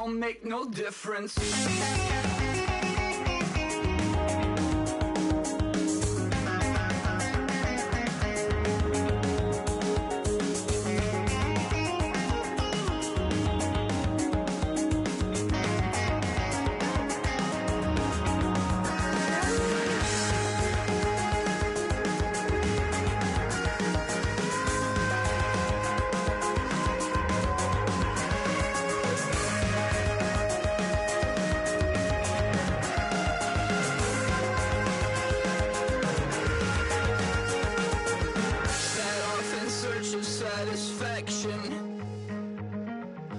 don't make no difference.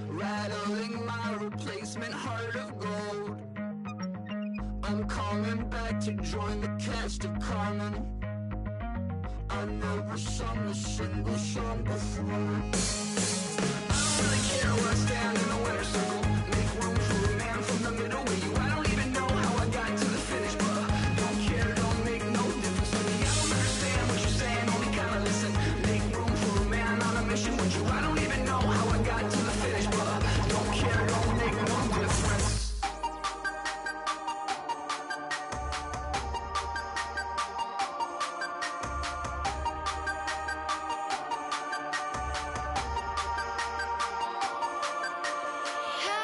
Rattling my replacement heart of gold. I'm coming back to join the cast of Carmen. I never sung a single song before. I don't really care where I stand in the winner's circle. Make room for a man from the middle with you. I don't even know how I got to the finish, but don't care, don't make no difference to me. I don't understand what you're saying, only kinda listen. Make room for a man on a mission with you. I don't even know how I got to the finish, but don't care, don't make no difference. Hey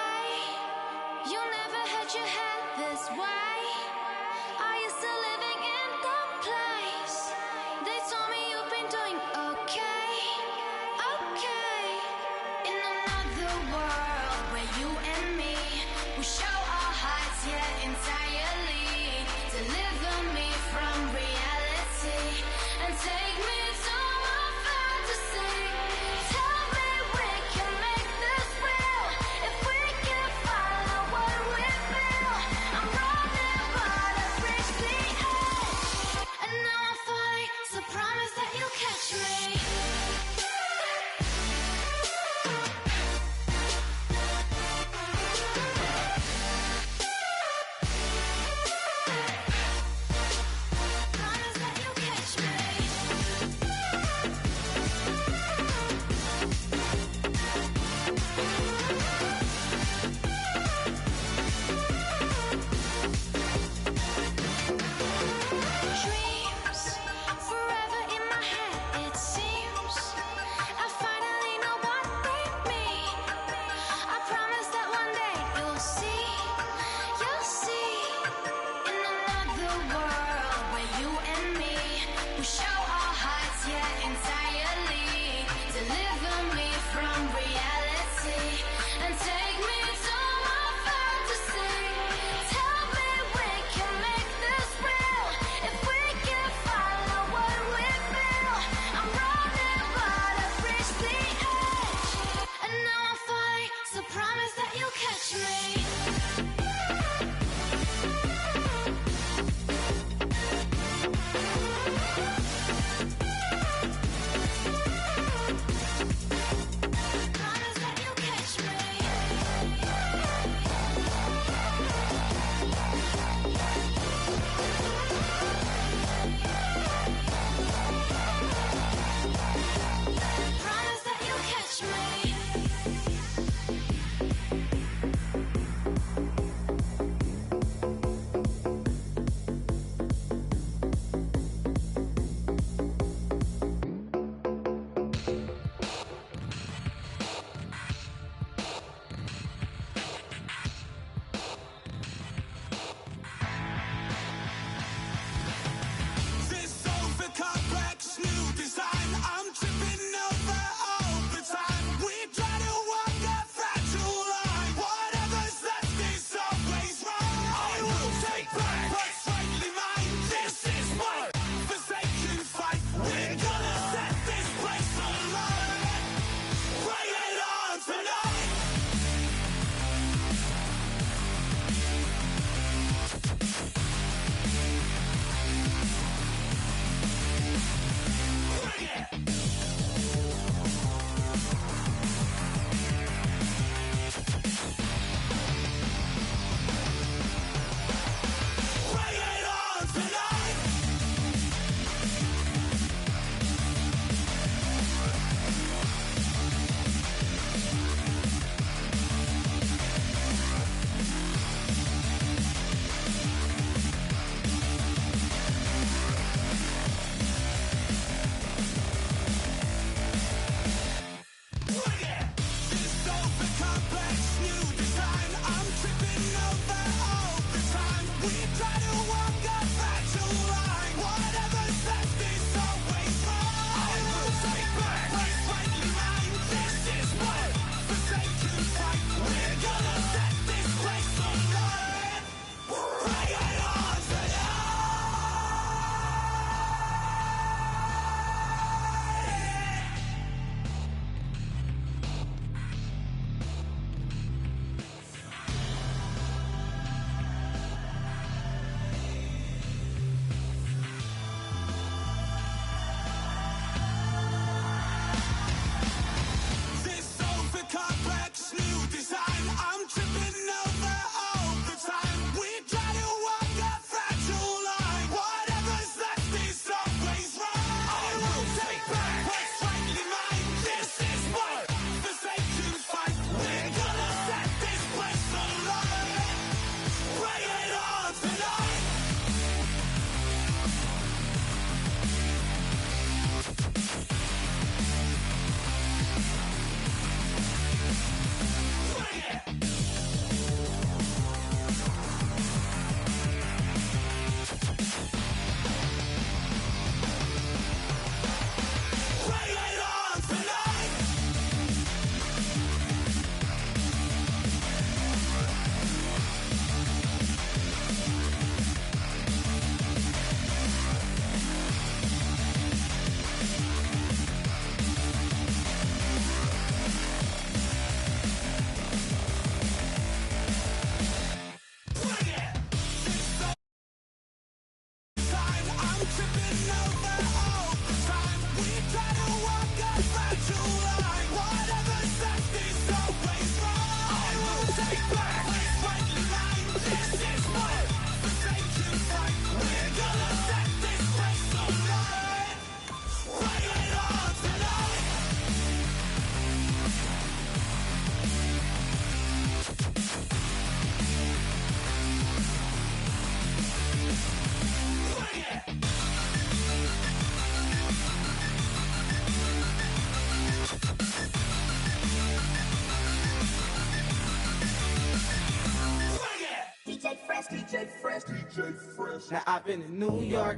Now I've been in New York,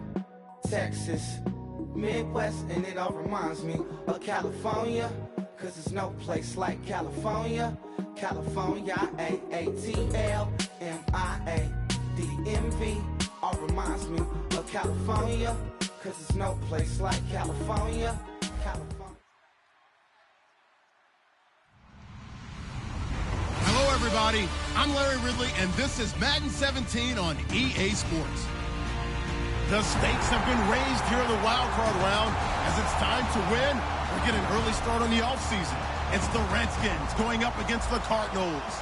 Texas, Midwest, and it all reminds me of California, cause there's no place like California. California, A-A-T-L-M-I-A-D-M-V, all reminds me of California, cause there's no place like California. Hello, everybody. I'm Larry Ridley, and this is Madden 17 on EA Sports. The stakes have been raised here in the wild card round as it's time to win or get an early start on the offseason. It's the Redskins going up against the Cardinals.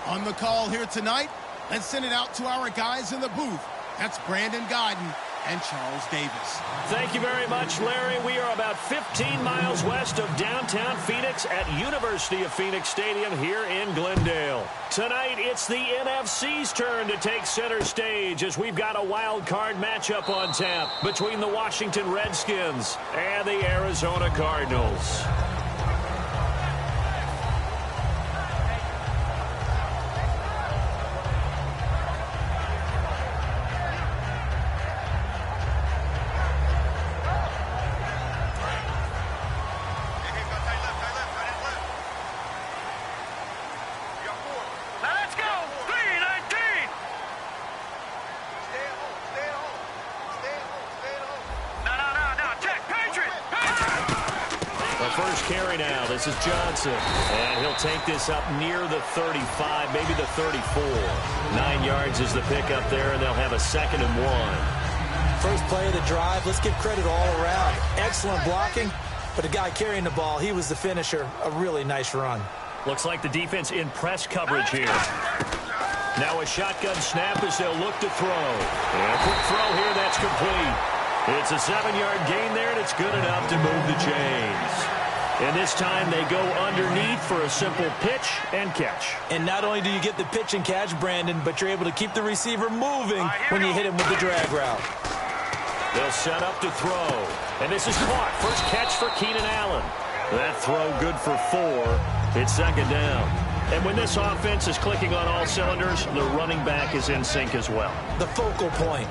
On the call here tonight, let's send it out to our guys in the booth. That's Brandon Godden and Charles Davis. Thank you very much, Larry. We are about 15 miles west of downtown Phoenix at University of Phoenix Stadium here in Glendale. Tonight, it's the NFC's turn to take center stage as we've got a wild card matchup on tap between the Washington Redskins and the Arizona Cardinals. Carry now. This is Johnson. And he'll take this up near the 35, maybe the 34. 9 yards is the pickup there, and they'll have a 2nd and 1. First play of the drive. Let's give credit all around. Excellent blocking, but the guy carrying the ball, he was the finisher. A really nice run. Looks like the defense in press coverage here. Now a shotgun snap as they'll look to throw. And a quick throw here, that's complete. It's a 7-yard gain there, and it's good enough to move the chains. And this time they go underneath for a simple pitch and catch. And not only do you get the pitch and catch, Brandon, but you're able to keep the receiver moving when you hit him with the drag route. They'll set up to throw. And this is caught. First catch for Keenan Allen. That throw good for 4. It's 2nd down. And when this offense is clicking on all cylinders, the running back is in sync as well. The focal point.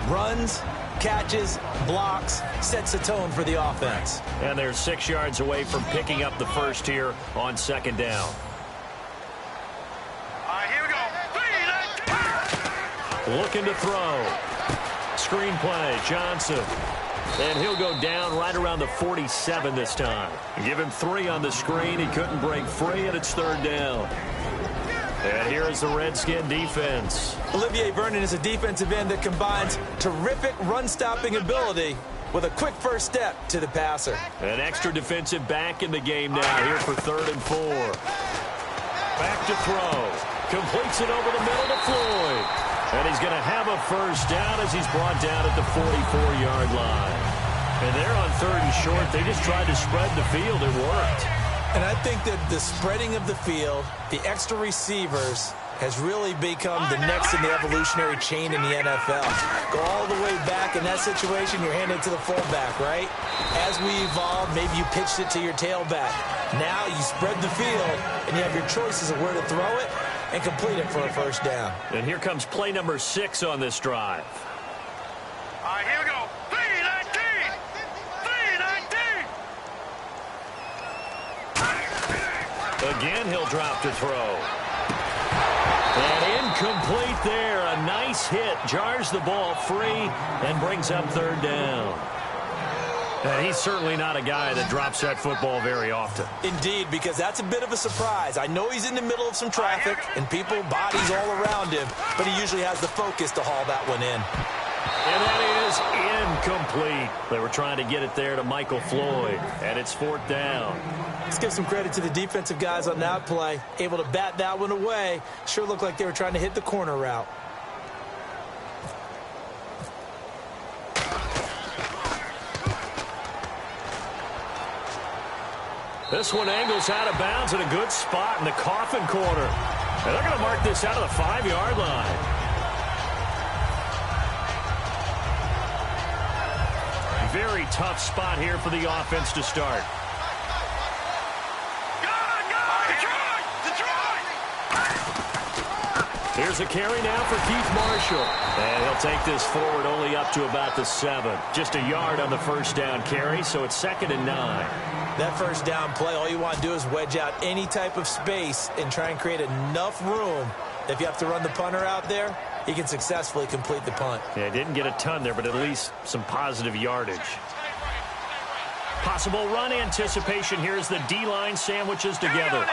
Runs, catches, blocks, sets the tone for the offense. And they're 6 yards away from picking up the first here on 2nd down. Here we go. Looking to throw. Screen play, Johnson. And he'll go down right around the 47 this time. Give him 3 on the screen. He couldn't break free, and it's 3rd down. And here is the Redskin defense. Olivier Vernon is a defensive end that combines terrific run-stopping ability with a quick first step to the passer. An extra defensive back in the game now here for 3rd and 4. Back to throw. Completes it over the middle to Floyd. And he's going to have a first down as he's brought down at the 44-yard line. And they're on 3rd and short. They just tried to spread the field. It worked. And I think that the spreading of the field, the extra receivers, has really become the next in the evolutionary chain in the NFL. Go all the way back in that situation, you're handed to the fullback, right? As we evolve, maybe you pitched it to your tailback. Now you spread the field, and you have your choices of where to throw it and complete it for a first down. And here comes play number 6 on this drive. Here we go. 319! 319! Again, he'll drop to throw. And incomplete there. A nice hit. Jars the ball free and brings up 3rd down. And he's certainly not a guy that drops that football very often. Indeed, because that's a bit of a surprise. I know he's in the middle of some traffic and people, bodies all around him, but he usually has the focus to haul that one in. And that is incomplete. They were trying to get it there to Michael Floyd, and it's 4th down. Let's give some credit to the defensive guys on that play. Able to bat that one away. Sure looked like they were trying to hit the corner route. This one angles out of bounds in a good spot in the coffin corner. And they're going to mark this out of the 5-yard line. Very tough spot here for the offense to start. Here's a carry now for Keith Marshall. And he'll take this forward only up to about the 7. Just a yard on the first down carry, so it's 2nd and 9. That first down play, all you want to do is wedge out any type of space and try and create enough room. If you have to run the punter out there, he can successfully complete the punt. Yeah, didn't get a ton there, but at least some positive yardage. Possible run anticipation. Here's the D-line sandwiches together.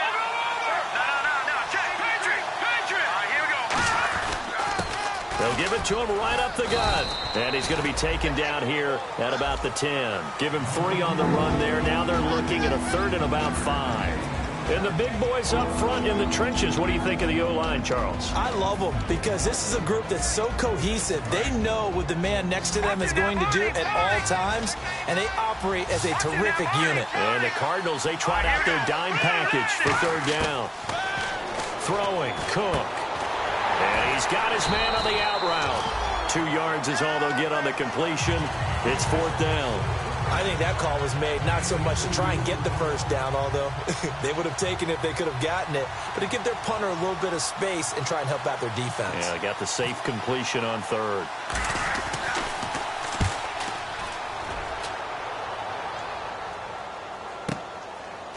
They'll give it to him right up the gut. And he's going to be taken down here at about the 10. Give him 3 on the run there. Now they're looking at a 3rd and about 5. And the big boys up front in the trenches. What do you think of the O-line, Charles? I love them because this is a group that's so cohesive. They know what the man next to them is going to do at all times, and they operate as a terrific unit. And the Cardinals, they trot out their dime package for 3rd down. Throwing, Cook. And he's got his man on the out route. 2 yards is all they'll get on the completion. It's 4th down. I think that call was made not so much to try and get the first down, although they would have taken it if they could have gotten it, but to give their punter a little bit of space and try and help out their defense. Yeah, they got the safe completion on 3rd.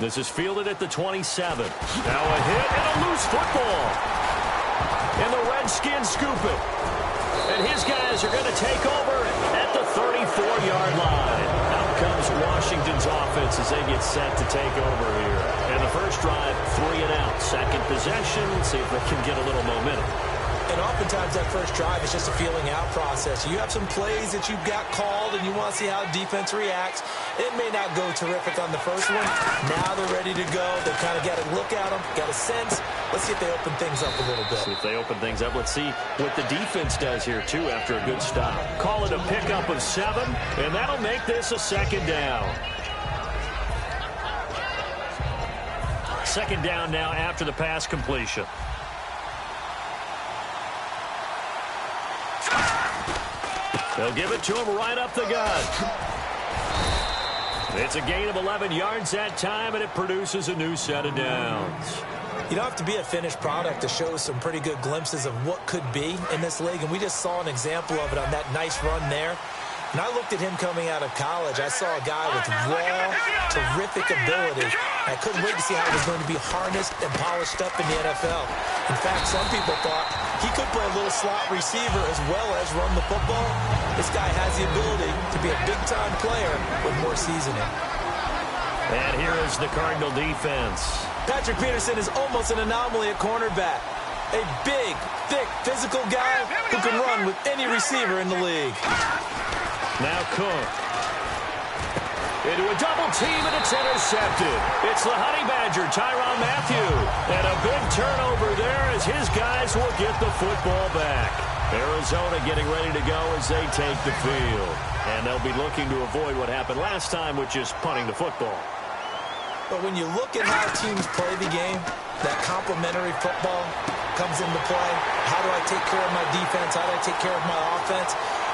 This is fielded at the 27. Now a hit and a loose football. And the Redskins scoop it. And his guys are going to take over at the 34-yard line. Out comes Washington's offense as they get set to take over here. And the first drive, 3 and out. Second possession, see if they can get a little momentum. And oftentimes that first drive is just a feeling out process. You have some plays that you've got called and you want to see how defense reacts. It may not go terrific on the first one. Now they're ready to go. They kind of got a look at them, got a sense. Let's see if they open things up a little bit. See if they open things up. Let's see what the defense does here, too, after a good stop. Call it a pickup of 7, and that'll make this a 2nd down. 2nd down now after the pass completion. They'll give it to him right up the gut. It's a gain of 11 yards that time, and it produces a new set of downs. You don't have to be a finished product to show some pretty good glimpses of what could be in this league, and we just saw an example of it on that nice run there. When I looked at him coming out of college, I saw a guy with raw, terrific ability. I couldn't wait to see how he was going to be harnessed and polished up in the NFL. In fact, some people thought he could play a little slot receiver as well as run the football. This guy has the ability to be a big-time player with more seasoning. And here is the Cardinal defense. Patrick Peterson is almost an anomaly at cornerback. A big, thick, physical guy who can run with any receiver in the league. Now Cook. Into a double team, and it's intercepted. It's the Honey Badger, Tyrann Mathieu. And a big turnover there as his guys will get the football back. Arizona getting ready to go as they take the field. And they'll be looking to avoid what happened last time, which is punting the football. But when you look at how teams play the game, that complementary football comes into play. How do I take care of my defense? How do I take care of my offense?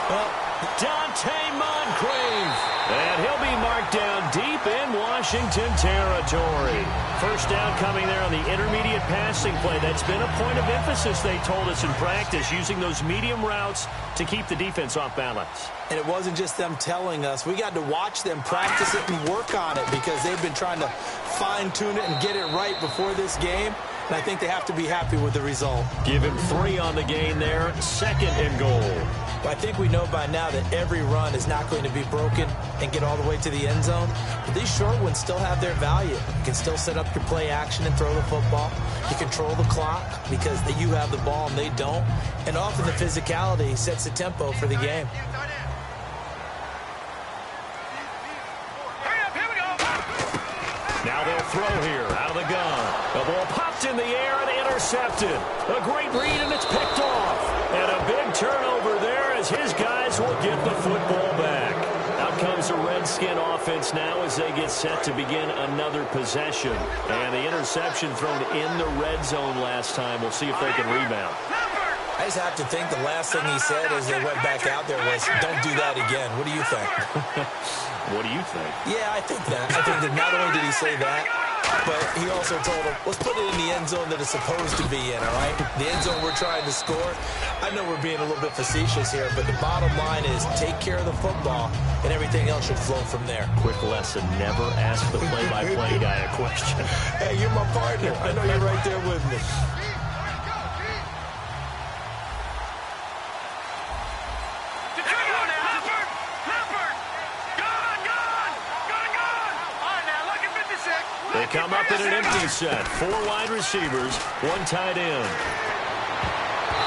Well, Dante Moncrief. And he'll be marked down deep in Washington territory. First down coming there on the intermediate passing play. That's been a point of emphasis, they told us in practice, using those medium routes to keep the defense off balance. And it wasn't just them telling us. We got to watch them practice it and work on it because they've been trying to fine-tune it and get it right before this game. And I think they have to be happy with the result. Give him 3 on the gain there. 2nd and goal. Well, I think we know by now that every run is not going to be broken and get all the way to the end zone. But these short ones still have their value. You can still set up your play action and throw the football. You control the clock because you have the ball and they don't. And often the physicality sets the tempo for the game. Now they'll throw here out of the gun. The ball popped in the air and intercepted. A great read, and it's picked off. And a big turnover there as his guys will get the football back. Out comes the Redskin offense now as they get set to begin another possession. And the interception thrown in the red zone last time. We'll see if they can rebound. I just have to think the last thing he said as they went back out there was, don't do that again. What do you think? What do you think? Yeah, I think that. I think that not only did he say that, But he also told him, let's put it in the end zone that it's supposed to be in, all right? The end zone we're trying to score. I know we're being a little bit facetious here, but the bottom line is take care of the football, and everything else should flow from there. Quick lesson, never ask the play-by-play guy a question. Hey, you're my partner. I know you're right there with me. They come up in an empty set. 4 wide receivers, 1 tight end.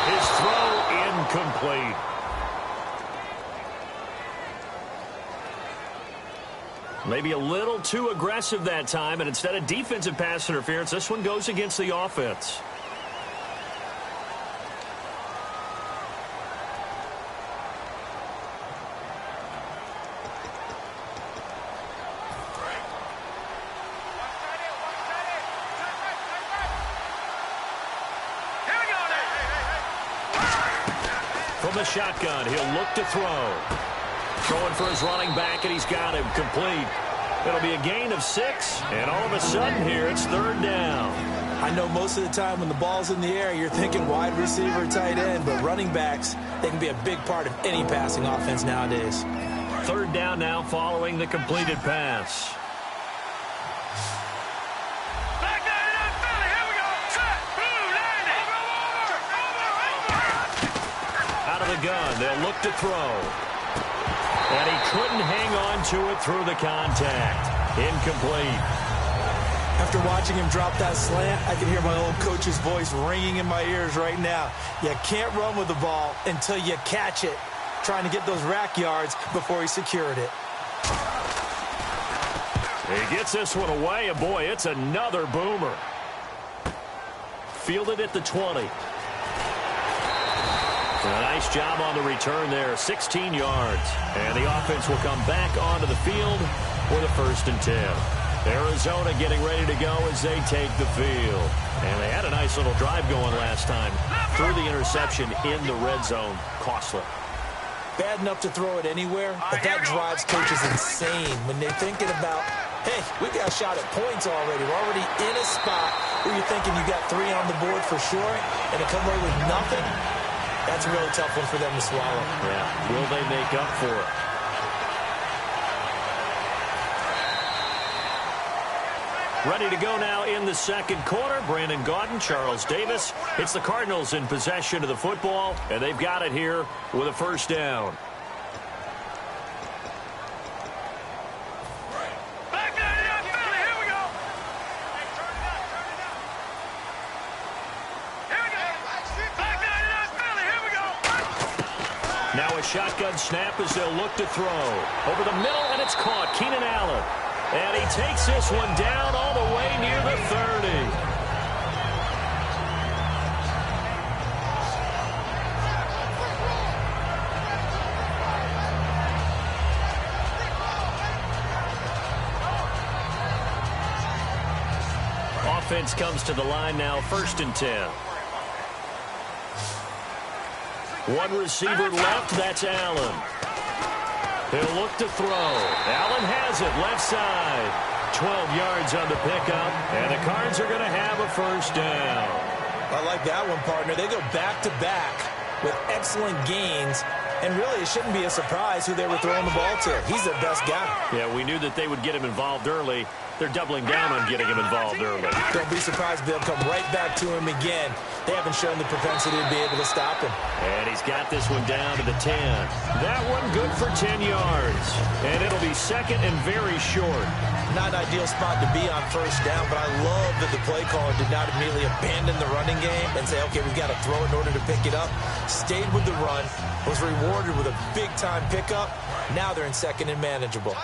His throw incomplete. Maybe a little too aggressive that time, and instead of defensive pass interference, this one goes against the offense. From the shotgun, he'll look to throw. Throwing for his running back, and he's got him complete. It'll be a gain of 6, and all of a sudden here, it's 3rd down. I know most of the time when the ball's in the air, you're thinking wide receiver, tight end, but running backs, they can be a big part of any passing offense nowadays. 3rd down now following the completed pass. Out of the gun, they'll look to throw. And he couldn't hang on to it through the contact. Incomplete. After watching him drop that slant, I can hear my old coach's voice ringing in my ears right now. You can't run with the ball until you catch it. Trying to get those rack yards before he secured it. He gets this one away, and boy, it's another boomer. Fielded at the 20. A nice job on the return there, 16 yards. And the offense will come back onto the field with a 1st and 10. Arizona getting ready to go as they take the field. And they had a nice little drive going last time. Threw the interception in the red zone. Costly. Bad enough to throw it anywhere, but that drives coaches insane when they're thinking about, hey, we got a shot at points already. We're already in a spot where you're thinking you got 3 on the board for sure, and to come away with nothing, that's a really tough one for them to swallow. Yeah, will they make up for it? Ready to go now in the 2nd quarter. Brandon Gaudin, Charles Davis. It's the Cardinals in possession of the football, and they've got it here with a 1st down. Now a shotgun snap as they'll look to throw. Over the middle, and it's caught. Keenan Allen. And he takes this one down all the way near the 30. Offense comes to the line now, 1st and 10. 1 receiver left, that's Allen. He'll look to throw. Allen has it, left side. 12 yards on the pickup, and the Cards are going to have a 1st down. I like that one, partner. They go back-to-back with excellent gains, and really it shouldn't be a surprise who they were throwing the ball to. He's their best guy. Yeah, we knew that they would get him involved early. They're doubling down on getting him involved early. Don't be surprised they'll come right back to him again. They haven't shown the propensity to be able to stop him. And he's got this one down to the 10. That one good for 10 yards. And it'll be 2nd and very short. Not an ideal spot to be on 1st down, but I love that the play caller did not immediately abandon the running game and say, okay, we've got to throw it in order to pick it up. Stayed with the run, was rewarded with a big-time pickup. Now they're in 2nd and manageable.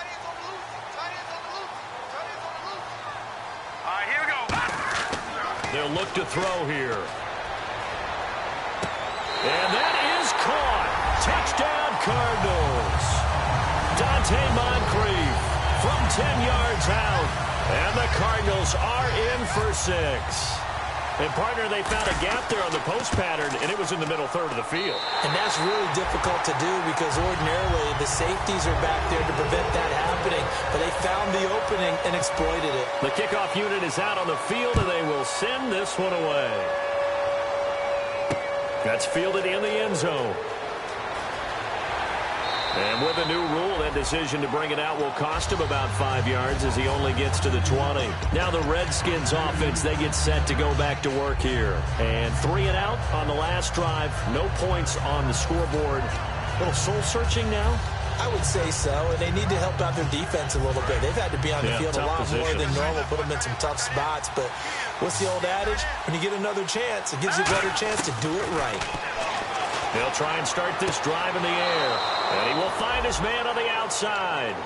They'll look to throw here. And that is caught. Touchdown, Cardinals. Dante Moncrief from 10 yards out. And the Cardinals are in for 6. And, partner, they found a gap there on the post pattern, and it was in the middle third of the field. And that's really difficult to do because ordinarily the safeties are back there to prevent that happening. But they found the opening and exploited it. The kickoff unit is out on the field, and they will send this one away. That's fielded in the end zone. And with a new rule, that decision to bring it out will cost him about 5 yards as he only gets to the 20. Now the Redskins offense, they get set to go back to work here. And 3 and out on the last drive. No points on the scoreboard. A little soul-searching now? I would say so, and they need to help out their defense a little bit. They've had to be on the field a lot more than normal, put them in some tough spots. But what's the old adage? When you get another chance, it gives you a better chance to do it right. They'll try and start this drive in the air. And he will find his man on the outside.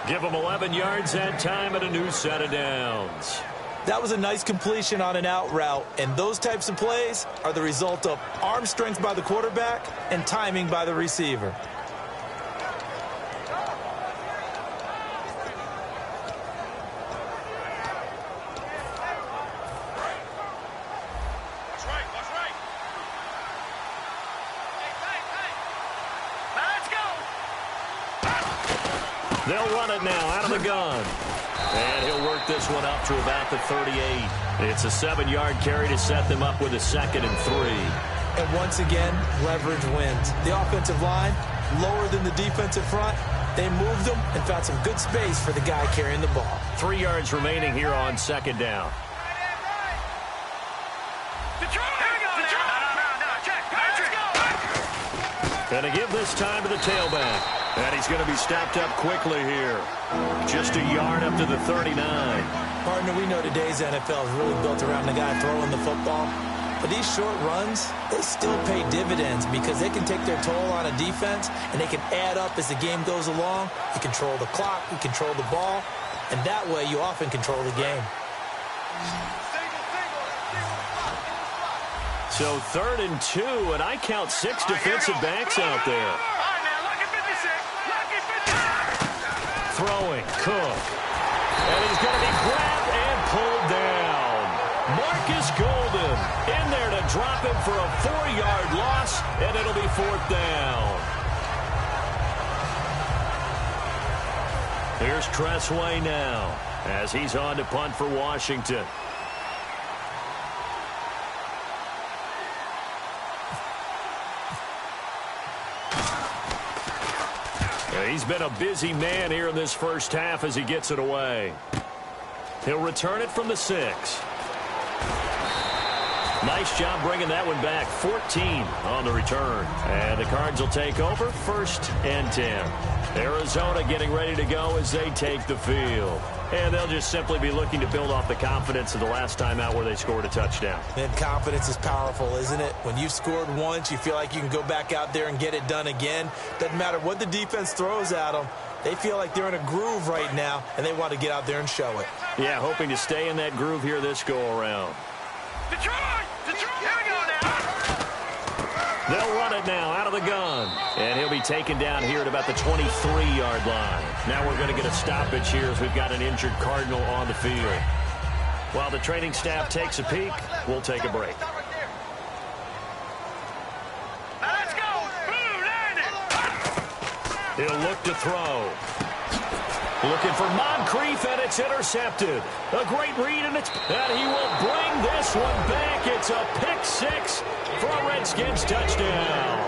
Give him 11 yards that time and a new set of downs. That was a nice completion on an out route. And those types of plays are the result of arm strength by the quarterback and timing by the receiver. They'll run it now out of the gun. And he'll work this one up to about the 38. It's a 7-yard carry to set them up with a 2nd and 3. And once again, leverage wins. The offensive line, lower than the defensive front. They moved them and found some good space for the guy carrying the ball. 3 yards remaining here on 2nd down. And to give this time to the tailback. And he's going to be stopped up quickly here. Just a yard up to the 39. Partner, we know today's NFL is really built around the guy throwing the football. But these short runs, they still pay dividends because they can take their toll on a defense and they can add up as the game goes along. You control the clock, you control the ball, and that way you often control the game. So 3rd and 2, and I count 6 defensive backs out there. Throwing, Cook. And he's going to be grabbed and pulled down. Marcus Golden in there to drop him for a 4-yard loss, and it'll be 4th down. Here's Tressway now as he's on to punt for Washington. He's been a busy man here in this first half as he gets it away. He'll return it from the 6. Nice job bringing that one back. 14 on the return. And the Cards will take over 1st and 10. Arizona getting ready to go as they take the field. And they'll just simply be looking to build off the confidence of the last time out where they scored a touchdown. And confidence is powerful, isn't it? When you've scored once, you feel like you can go back out there and get it done again. Doesn't matter what the defense throws at them. They feel like they're in a groove right now, and they want to get out there and show it. Yeah, hoping to stay in that groove here this go-around. Detroit! Here we go now! They'll run it now out of the gun. And he'll be taken down here at about the 23-yard line. Now we're going to get a stoppage here as we've got an injured Cardinal on the field. While the training staff takes a peek, we'll take a break. Now let's go! Blue, land it! He'll look to throw. Looking for Moncrief, and it's intercepted. A great read, and he will bring this one back. It's a pick-6 for a Redskins touchdown.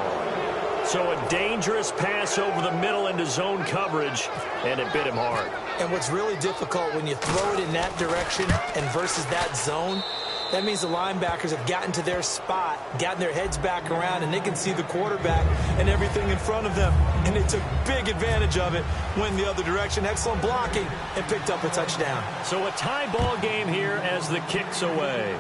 So a dangerous pass over the middle into zone coverage, and it bit him hard. And what's really difficult when you throw it in that direction and versus that zone, that means the linebackers have gotten to their spot, gotten their heads back around, and they can see the quarterback and everything in front of them. And they took big advantage of it, went the other direction, excellent blocking, and picked up a touchdown. So a tie ball game here as the kick's away.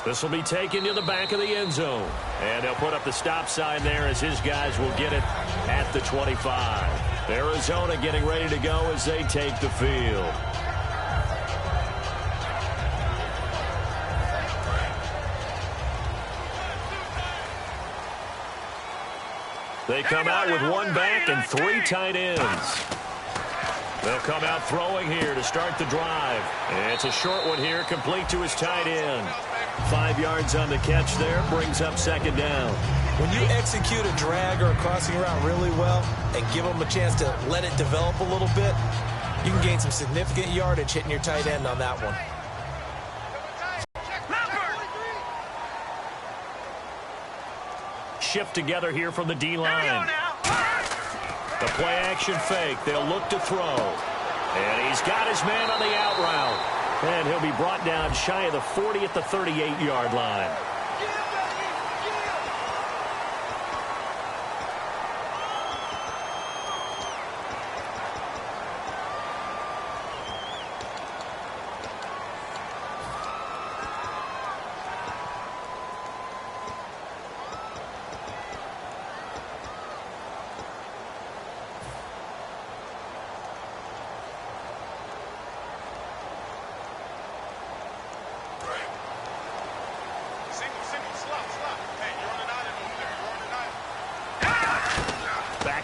This will be taken to the back of the end zone. And they'll put up the stop sign there as his guys will get it at the 25. Arizona getting ready to go as they take the field. They come out with one back and 3 tight ends. They'll come out throwing here to start the drive. It's a short one here, complete to his tight end. 5 yards on the catch there, brings up second down. When you execute a drag or a crossing route really well and give them a chance to let it develop a little bit, you can gain some significant yardage hitting your tight end on that one. Shift together here from the D-line. The play action fake. They'll look to throw. And he's got his man on the out route. And he'll be brought down shy of the 40 at the 38-yard line.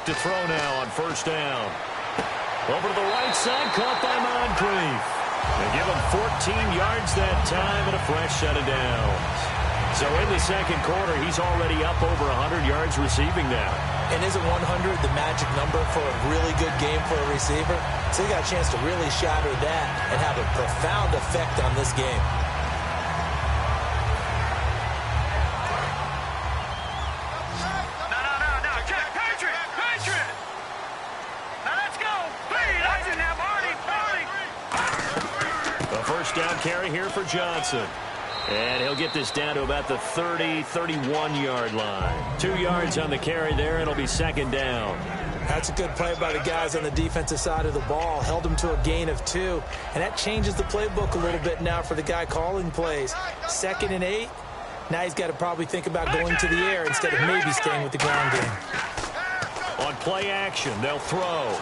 To throw now on first down. Over to the right side, caught by Moncrief. They give him 14 yards that time and a fresh set of downs. So in the second quarter, he's already up over 100 yards receiving now. And isn't 100 the magic number for a really good game for a receiver? So he got a chance to really shatter that and have a profound effect on this game. Down carry here for Johnson. And he'll get this down to about the 30, 31-yard line. 2 yards on the carry there. It'll be second down. That's a good play by the guys on the defensive side of the ball. Held him to a gain of 2. And that changes the playbook a little bit now for the guy calling plays. 2nd and 8. Now he's got to probably think about going to the air instead of maybe staying with the ground game. On play action, they'll throw.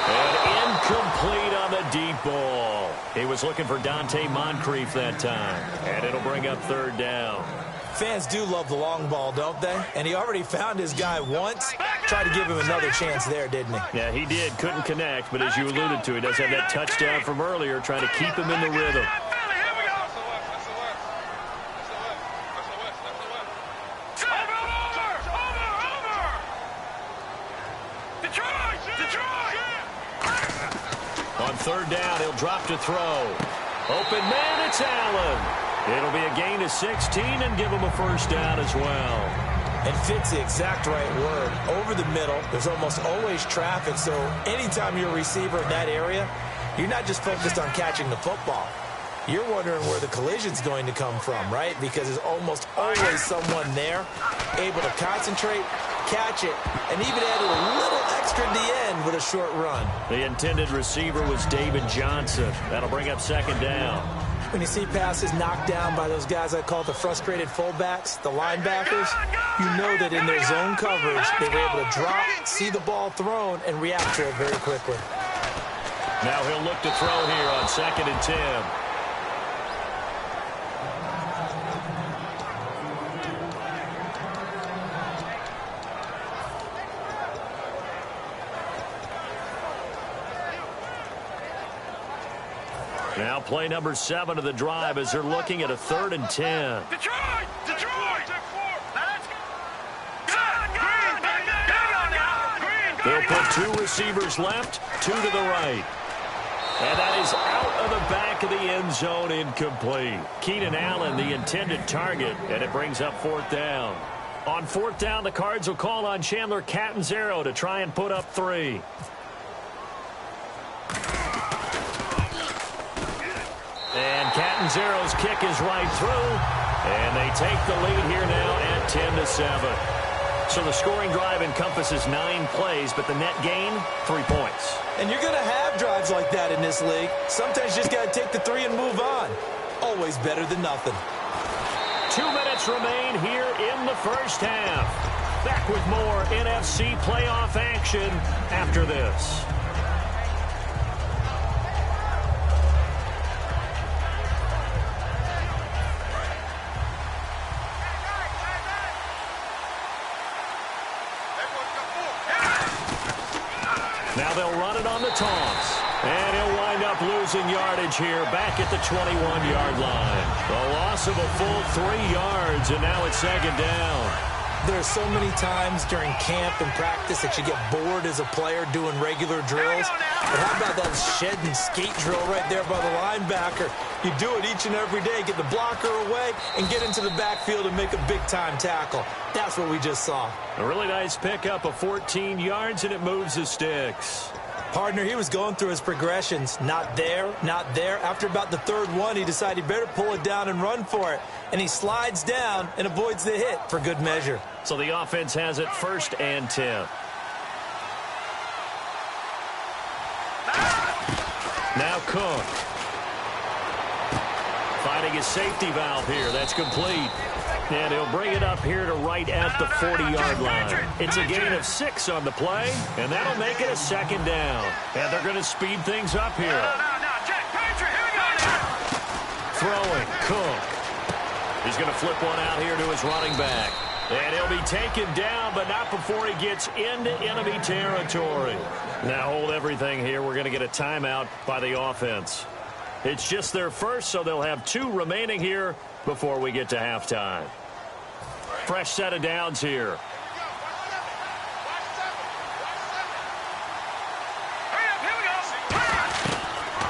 And incomplete on the deep ball. He was looking for Dante Moncrief that time. And it'll bring up third down. Fans do love the long ball, don't they? And he already found his guy once. Tried to give him another chance there, didn't he? Yeah, he did. Couldn't connect. But as you alluded to, he does have that touchdown from earlier, trying to keep him in the rhythm. On third down, he'll drop to throw. Open man, it's Allen. It'll be a gain of 16 and give him a first down as well. And fit's the exact right word. Over the middle, there's almost always traffic, so anytime you're a receiver in that area, you're not just focused on catching the football. You're wondering where the collision's going to come from, right? Because there's almost always someone there able to concentrate, catch it, and even added a little extra at the end with a short run. The intended receiver was David Johnson. That'll bring up second down. When you see passes knocked down by those guys I call the frustrated fullbacks, the linebackers, you know that in their zone coverage, they were able to drop, see the ball thrown, and react to it very quickly. Now he'll look to throw here on 2nd and 10. Now play number 7 of the drive as they're looking at a 3rd and 10. Detroit! They'll put 2 receivers left, 2 to the right. And that is out of the back of the end zone, incomplete. Keenan Allen, the intended target, and it brings up 4th down. On 4th down, the Cards will call on Chandler Catanzaro to try and put up 3. And Catanzaro's kick is right through, and they take the lead here now at 10-7. So the scoring drive encompasses 9 plays, but the net gain, 3 points. And you're going to have drives like that in this league. Sometimes you just got to take the 3 and move on. Always better than nothing. 2 minutes remain here in the first half. Back with more NFC playoff action after this. Now they'll run it on the toss. And he'll wind up losing yardage here back at the 21-yard line. A loss of a full 3 yards, and now it's second down. There are so many times during camp and practice that you get bored as a player doing regular drills. But how about that shed and skate drill right there by the linebacker? You do it each and every day. Get the blocker away and get into the backfield and make a big-time tackle. That's what we just saw. A really nice pickup of 14 yards, and it moves the sticks. Partner, he was going through his progressions. Not there, not there. After about the third one, he decided he better pull it down and run for it. And he slides down and avoids the hit for good measure. So the offense has it 1st and 10. Now Cook. Finding his safety valve here. That's complete. And he'll bring it up here to right at the 40-yard line. It's a gain of 6 on the play, and that'll make it a second down. And they're going to speed things up here. Throwing, Cook. He's going to flip one out here to his running back. And he'll be taken down, but not before he gets into enemy territory. Now hold everything here. We're going to get a timeout by the offense. It's just their first, so they'll have 2 remaining here before we get to halftime. Fresh set of downs here.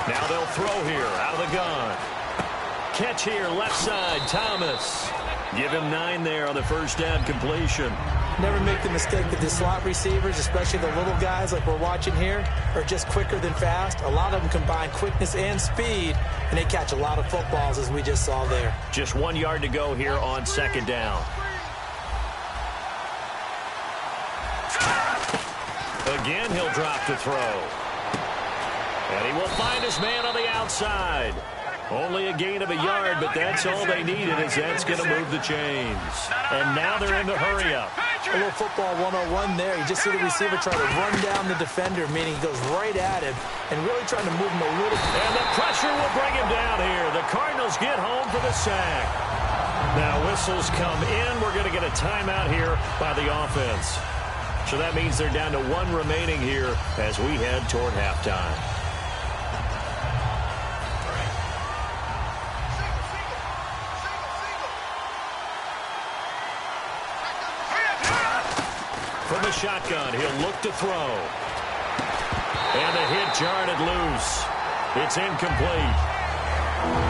Now they'll throw here out of the gun. Catch here, left side, Thomas. Give him 9 there on the first down completion. Never make the mistake that the slot receivers, especially the little guys like we're watching here, are just quicker than fast. A lot of them combine quickness and speed, and they catch a lot of footballs, as we just saw there. Just 1 yard to go here on second down. Again, he'll drop to throw. And he will find his man on the outside. Only a gain of a yard, but that's all they needed, as that's going to move the chains. And now they're in the hurry-up. A little football 101 there. You just see the receiver try to run down the defender, meaning he goes right at him and really trying to move him a little. And the pressure will bring him down here. The Cardinals get home for the sack. Now whistles come in. We're going to get a timeout here by the offense. So that means they're down to 1 remaining here as we head toward halftime. From the shotgun, he'll look to throw. And the hit jarred it loose. It's incomplete.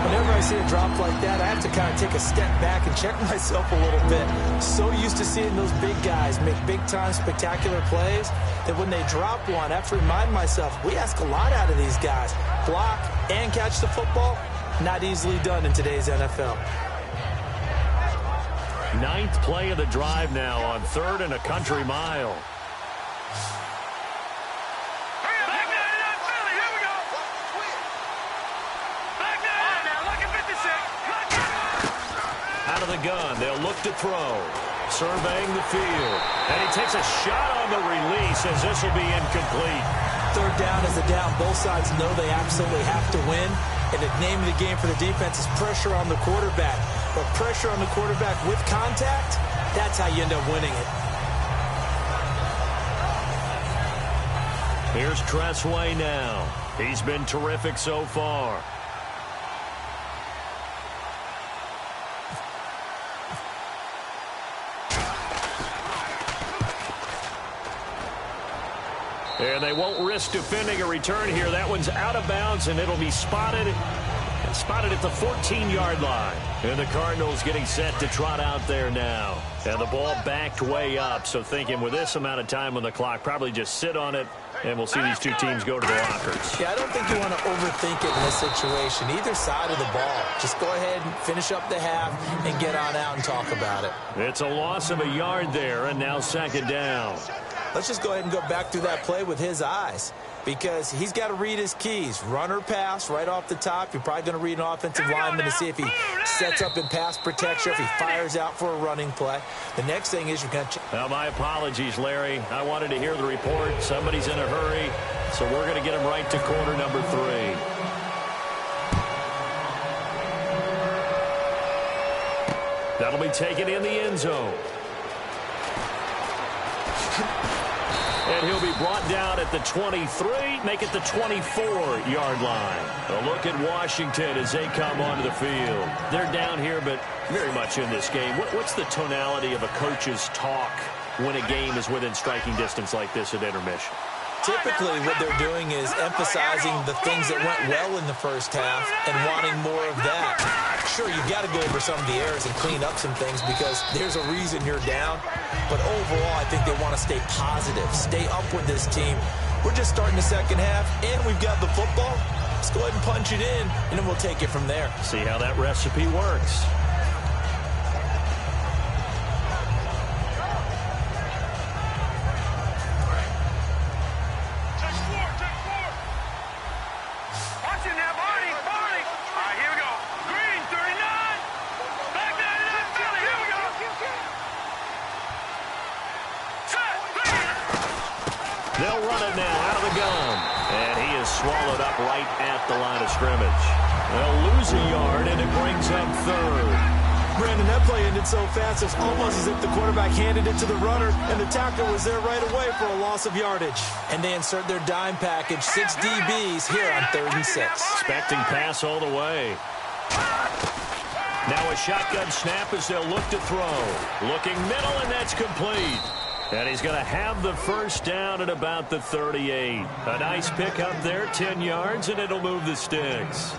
Whenever I see a drop like that, I have to kind of take a step back and check myself a little bit. So used to seeing those big guys make big-time spectacular plays that when they drop one, I have to remind myself, we ask a lot out of these guys. Block and catch the football, not easily done in today's NFL. 9th play of the drive now on 3rd and a country mile. Out of the gun, they'll look to throw. Surveying the field. And he takes a shot on the release as this will be incomplete. 3rd down is a down. Both sides know they absolutely have to win. And the name of the game for the defense is pressure on the quarterback. But pressure on the quarterback with contact, that's how you end up winning it. Here's Tressway now. He's been terrific so far. And they won't risk defending a return here. That one's out of bounds, and it'll be spotted at the 14-yard line. And the Cardinals getting set to trot out there now. And the ball backed way up, so thinking with this amount of time on the clock, probably just sit on it, and we'll see these 2 teams go to the lockers. Yeah, I don't think you want to overthink it in this situation. Either side of the ball. Just go ahead and finish up the half and get on out and talk about it. It's a loss of a yard there, and now second down. Let's just go ahead and go back through that play with his eyes, because he's got to read his keys. Run or pass right off the top. You're probably going to read an offensive lineman to see if he sets up in pass protection, if he fires out for a running play. The next thing is you're going to... Now, my apologies, Larry. I wanted to hear the report. Somebody's in a hurry, so we're going to get him right to quarter number 3. That'll be taken in the end zone. And he'll be brought down at the 23, make it the 24-yard line. A look at Washington as they come onto the field. They're down here, but very much in this game. What's the tonality of a coach's talk when a game is within striking distance like this at intermission? Typically, what they're doing is emphasizing the things that went well in the first half and wanting more of that. Sure, you've got to go over some of the errors and clean up some things because there's a reason you're down. But overall, I think they want to stay positive, stay up with this team. We're just starting the second half, and we've got the football. Let's go ahead and punch it in, and then we'll take it from there. See how that recipe works. They'll run it now out of the gun. And he is swallowed up right at the line of scrimmage. They'll lose a yard, and it brings up third. Brandon, that play ended so fast, it's almost as if the quarterback handed it to the runner, and the tackler was there right away for a loss of yardage. And they insert their dime package, 6 DBs here on 3rd and 6. Expecting pass all the way. Now a shotgun snap as they'll look to throw. Looking middle, and that's complete. And he's going to have the first down at about the 38. A nice pickup there, 10 yards, and it'll move the sticks.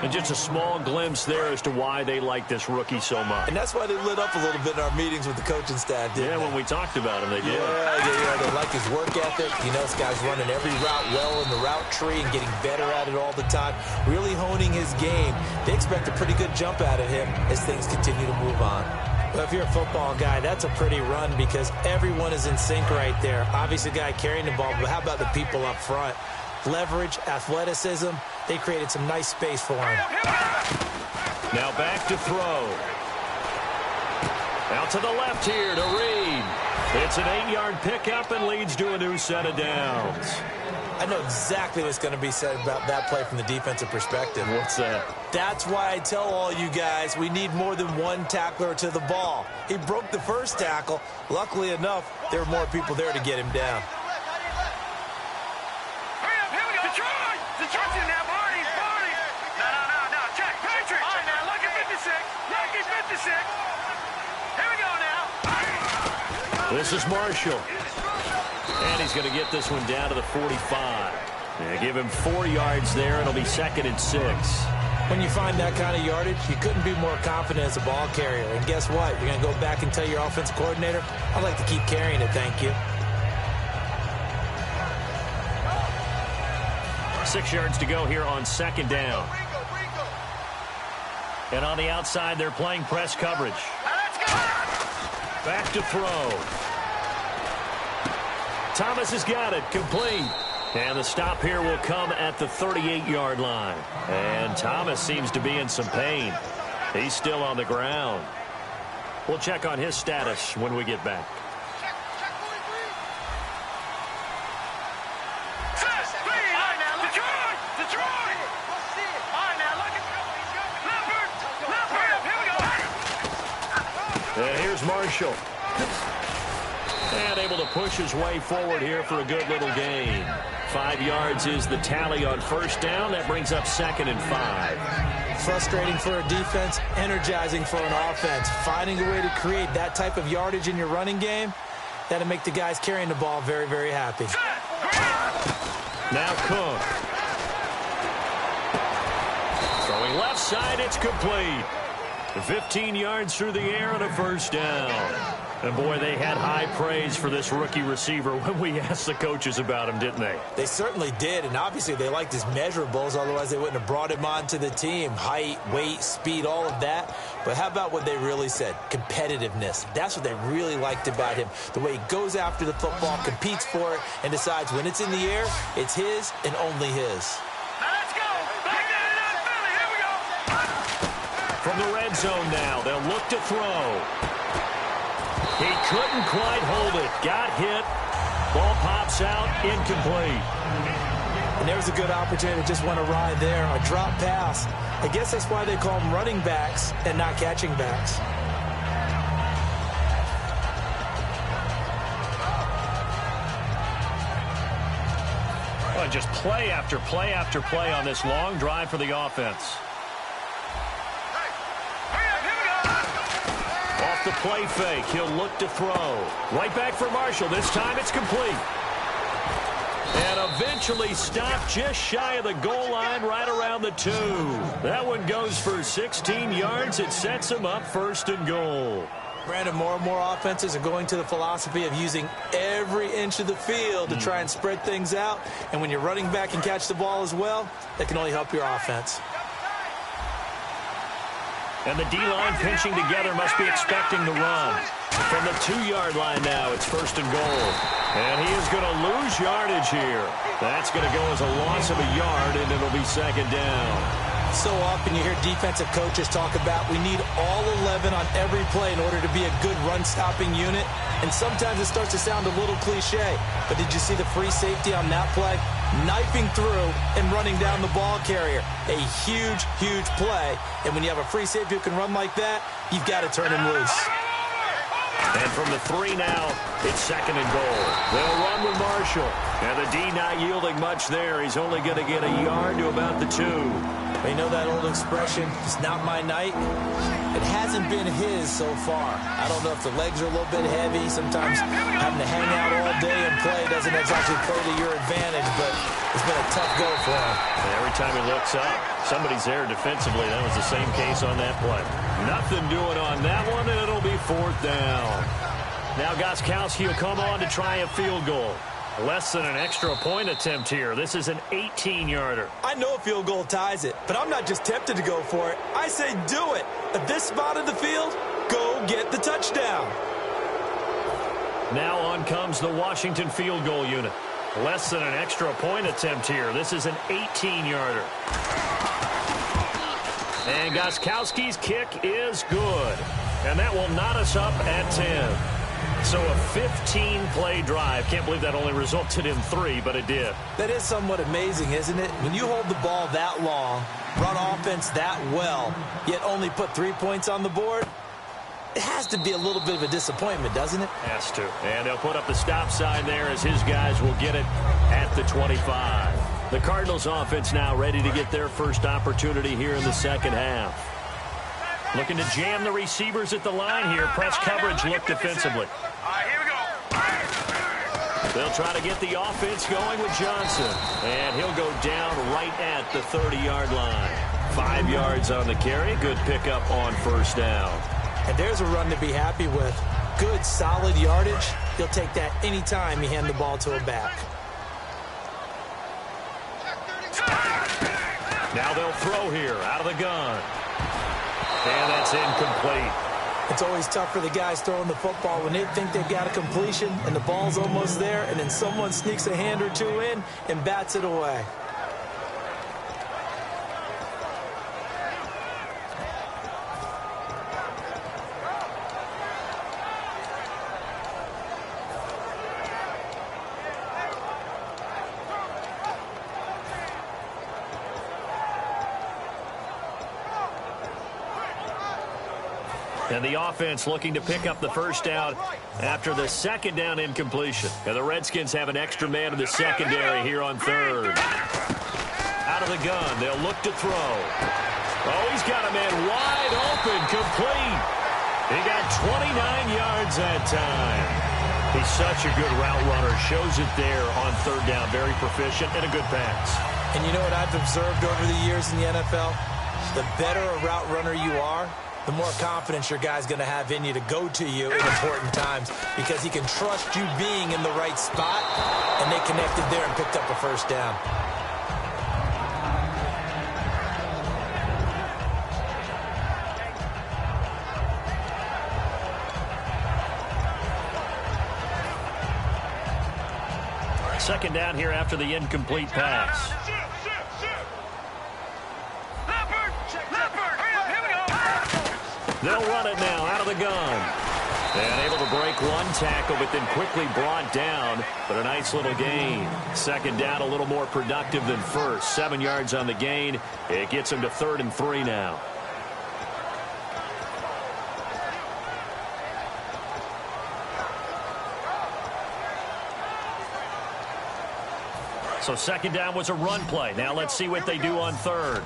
And just a small glimpse there as to why they like this rookie so much. And that's why they lit up a little bit in our meetings with the coaching staff, didn't they? When we talked about him, they did. Yeah, they like his work ethic. You know, this guy's running every route well in the route tree and getting better at it all the time, really honing his game. They expect a pretty good jump out of him as things continue to move on. Well, if you're a football guy, that's a pretty run because everyone is in sync right there. Obviously, the guy carrying the ball, but how about the people up front? Leverage, athleticism, they created some nice space for him. Now back to throw. Out to the left here to Reed. It's an 8-yard pickup and leads to a new set of downs. I know exactly what's going to be said about that play from the defensive perspective. What's that? That's why I tell all you guys we need more than one tackler to the ball. He broke the first tackle. Luckily enough, there were more people there to get him down. Detroit's in there, Barney. No, check, Patrick. All right, now, look at 56. Look at 56. Here we go now. This is Marshall. And he's going to get this one down to the 45. Yeah, give him 4 yards there. It'll be 2nd and 6. When you find that kind of yardage, you couldn't be more confident as a ball carrier. And guess what? You're going to go back and tell your offensive coordinator, I'd like to keep carrying it, thank you. 6 yards to go here on 2nd down. And on the outside, they're playing press coverage. Back to throw. Thomas has got it, complete. And the stop here will come at the 38-yard line. And Thomas seems to be in some pain. He's still on the ground. We'll check on his status when we get back. And here's Marshall. And able to push his way forward here for a good little gain. 5 yards is the tally on 1st down. That brings up 2nd and 5. Frustrating for a defense, energizing for an offense. Finding a way to create that type of yardage in your running game, that'll make the guys carrying the ball very, very happy. Now Cook. Throwing left side, it's complete. 15 yards through the air and a 1st down. And, boy, they had high praise for this rookie receiver when we asked the coaches about him, didn't they? They certainly did, and obviously they liked his measurables. Otherwise, they wouldn't have brought him onto the team. Height, weight, speed, all of that. But how about what they really said? Competitiveness. That's what they really liked about him. The way he goes after the football, competes for it, and decides when it's in the air, it's his and only his. From the red zone now, they'll look to throw. He couldn't quite hold it. Got hit. Ball pops out. Incomplete. And there's a good opportunity to just want to ride there. A drop pass. I guess that's why they call them running backs and not catching backs. on just play after play after play on this long drive for the offense. Off the play fake, he'll look to throw. Right back for Marshall. This time it's complete. And eventually stopped just shy of the goal line right around the 2. That one goes for 16 yards. It sets him up 1st and goal. Brandon, more and more offenses are going to the philosophy of using every inch of the field to try and spread things out. And when you're running back and catch the ball as well, that can only help your offense. And the D-line pinching together must be expecting the run. From the 2-yard line now, it's 1st and goal. And he is going to lose yardage here. That's going to go as a loss of a yard, and it'll be 2nd down. So often you hear defensive coaches talk about we need all 11 on every play in order to be a good run-stopping unit. And sometimes it starts to sound a little cliche. But did you see the free safety on that play? Knifing through and running down the ball carrier. A huge, huge play. And when you have a free safety who can run like that, you've got to turn him loose. And from the 3 now, it's 2nd and goal. They'll run with Marshall. And the D not yielding much there. He's only going to get a yard to about the 2. You know that old expression, it's not my night? It hasn't been his so far. I don't know if the legs are a little bit heavy. Sometimes having to hang out all day and play doesn't exactly play to your advantage, but it's been a tough go for him. And every time he looks up, somebody's there defensively. That was the same case on that play. Nothing doing on that one, and it'll be 4th down. Now Gostkowski will come on to try a field goal. Less than an extra point attempt here. This is an 18-yarder. I know a field goal ties it, but I'm not just tempted to go for it. I say do it. At this spot of the field, go get the touchdown. Now on comes the Washington field goal unit. Less than an extra point attempt here. This is an 18-yarder. And Gostkowski's kick is good. And that will knot us up at 10. So a 15-play drive. Can't believe that only resulted in 3, but it did. That is somewhat amazing, isn't it? When you hold the ball that long, run offense that well, yet only put 3 points on the board, it has to be a little bit of a disappointment, doesn't it? Has to. And they'll put up the stop sign there as his guys will get it at the 25. The Cardinals offense now ready to get their first opportunity here in the 2nd half. Looking to jam the receivers at the line here. Press coverage look defensively. All right, here we go. They'll try to get the offense going with Johnson. And he'll go down right at the 30-yard line. 5 yards on the carry. Good pickup on 1st down. And there's a run to be happy with. Good, solid yardage. He'll take that anytime you hand the ball to a back. Now they'll throw here out of the gun. And that's incomplete. It's always tough for the guys throwing the football when they think they've got a completion and the ball's almost there, and then someone sneaks a hand or two in and bats it away. And the offense looking to pick up the 1st down after the 2nd down incompletion. And the Redskins have an extra man in the secondary here on 3rd. Out of the gun, they'll look to throw. Oh, he's got a man wide open, complete. He got 29 yards that time. He's such a good route runner. Shows it there on 3rd down. Very proficient and a good pass. And you know what I've observed over the years in the NFL? The better a route runner you are, the more confidence your guy's going to have in you to go to you in important times because he can trust you being in the right spot, and they connected there and picked up a 1st down. Second down here after the incomplete pass. They'll run it now out of the gun. And able to break one tackle, but then quickly brought down. But a nice little gain. Second down, a little more productive than first. 7 yards on the gain. It gets him to 3rd and 3 now. So second down was a run play. Now let's see what they do on third.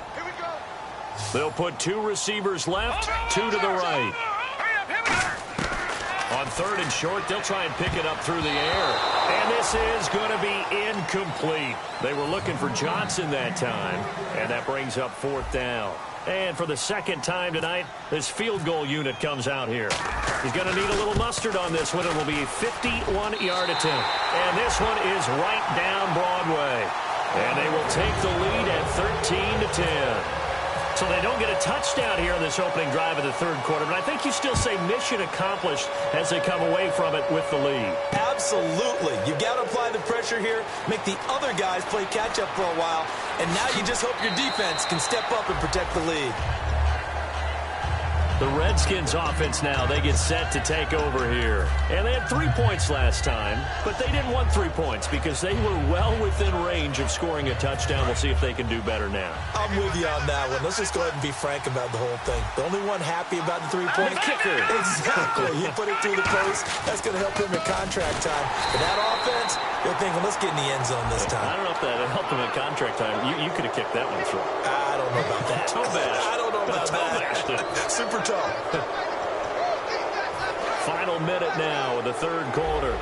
They'll put 2 receivers left, 2 to the right. On third and short, they'll try and pick it up through the air. And this is going to be incomplete. They were looking for Johnson that time, and that brings up fourth down. And for the second time tonight, this field goal unit comes out here. He's going to need a little mustard on this one. It will be a 51-yard attempt. And this one is right down Broadway. And they will take the lead at 13-10. So they don't get a touchdown here in this opening drive of the third quarter. But I think you still say mission accomplished as they come away from it with the lead. Absolutely. You've got to apply the pressure here, make the other guys play catch-up for a while, and now you just hope your defense can step up and protect the lead. The Redskins offense now, they get set to take over here. And they had 3 points last time, but they didn't want 3 points because they were well within range of scoring a touchdown. We'll see if they can do better now. I'm with you on that one. Let's just go ahead and be frank about the whole thing. The only one happy about the 3-point kicker. Exactly. He put it through the post. That's going to help him in contract time. But that offense, you're thinking, let's get in the end zone this time. I don't know if that helped him in contract time. You could have kicked that one through. I don't know about that. Toe bash. I don't know about that. Super tough. Final minute now of the third quarter.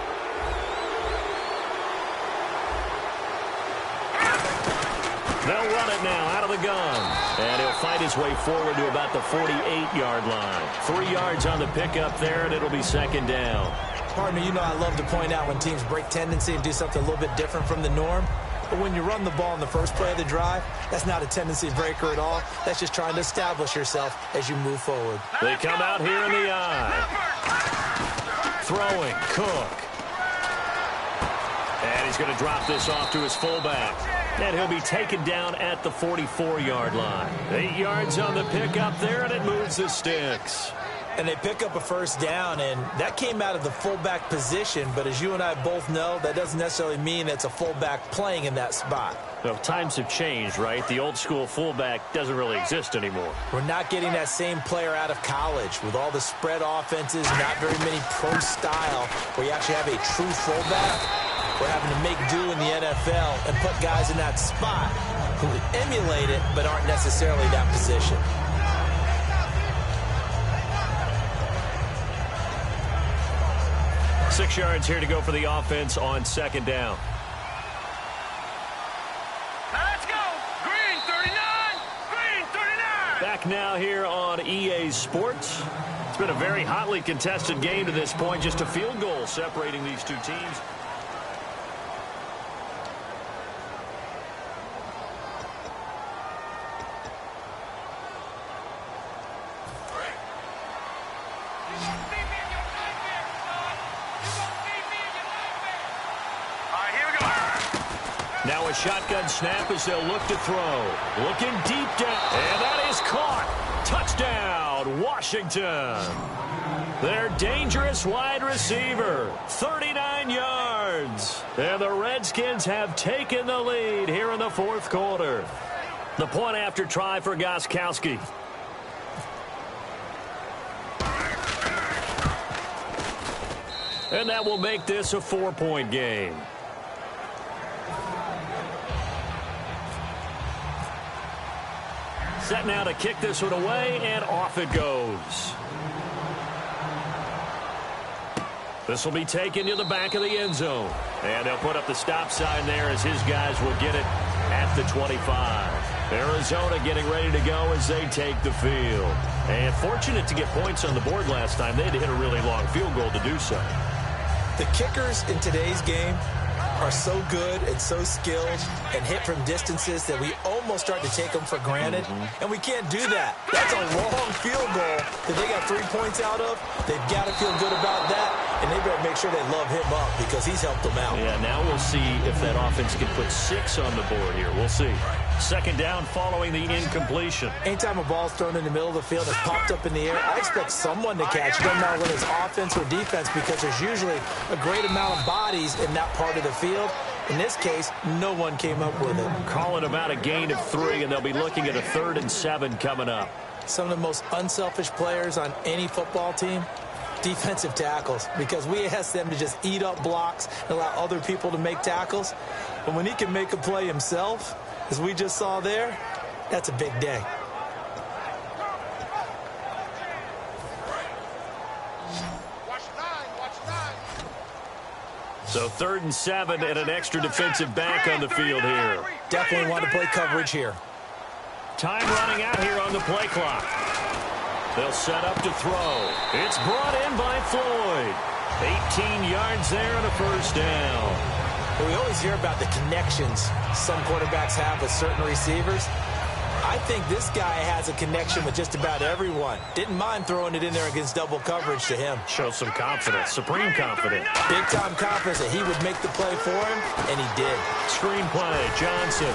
They'll run it now out of the gun. And he'll fight his way forward to about the 48-yard line. 3 yards on the pickup there, and it'll be second down. Partner, you know I love to point out when teams break tendency and do something a little bit different from the norm. But when you run the ball in the first play of the drive, that's not a tendency breaker at all. That's just trying to establish yourself as you move forward. They come out here in the eye. Throwing, Cook. And he's going to drop this off to his fullback. And he'll be taken down at the 44-yard line. 8 yards on the pickup there, and it moves the sticks. And they pick up a first down, and that came out of the fullback position. But as you and I both know, that doesn't necessarily mean it's a fullback playing in that spot. Well, times have changed, right? The old-school fullback doesn't really exist anymore. We're not getting that same player out of college with all the spread offenses, not very many pro style, where you actually have a true fullback. We're having to make do in the NFL and put guys in that spot who emulate it but aren't necessarily that position. Six yards here to go for the offense on second down. Let's go. Green 39. Green 39. Back now here on EA Sports. It's been a very hotly contested game to this point. Just a field goal separating these two teams. Now a shotgun snap as they'll look to throw. Looking deep down. And that is caught. Touchdown, Washington. Their dangerous wide receiver. 39 yards. And the Redskins have taken the lead here in the fourth quarter. The point after try for Gostkowski. And that will make this a 4-point game. Set now to kick this one away, and off it goes. This will be taken to the back of the end zone. And they'll put up the stop sign there as his guys will get it at the 25. Arizona getting ready to go as they take the field. And fortunate to get points on the board last time. They had to hit a really long field goal to do so. The kickers in today's game are so good and so skilled and hit from distances that we almost start to take them for granted. And we can't do that. That's a long field goal that they got 3 points out of. They've got to feel good about that, and they better make sure they love him up because he's helped them out. Yeah, now we'll see if that offense can put 6 on the board here. We'll see. Second down following the incompletion. Anytime a ball's thrown in the middle of the field, it's popped up in the air, I expect someone to catch it. Doesn't matter whether it's offense or defense because there's usually a great amount of bodies in that part of the field. In this case, no one came up with it. Calling about a gain of 3, and they'll be looking at a 3rd and 7 coming up. Some of the most unselfish players on any football team defensive tackles, because we ask them to just eat up blocks and allow other people to make tackles. But when he can make a play himself, as we just saw there, that's a big day. So 3rd and 7 and an extra defensive back on the field here. Definitely want to play coverage here. Time running out here on the play clock. They'll set up to throw. It's brought in by Floyd. 18 yards there and a first down. We always hear about the connections some quarterbacks have with certain receivers. I think this guy has a connection with just about everyone. Didn't mind throwing it in there against double coverage to him. Shows some confidence, supreme confidence. Big-time confidence that he would make the play for him, and he did. Screenplay, Johnson.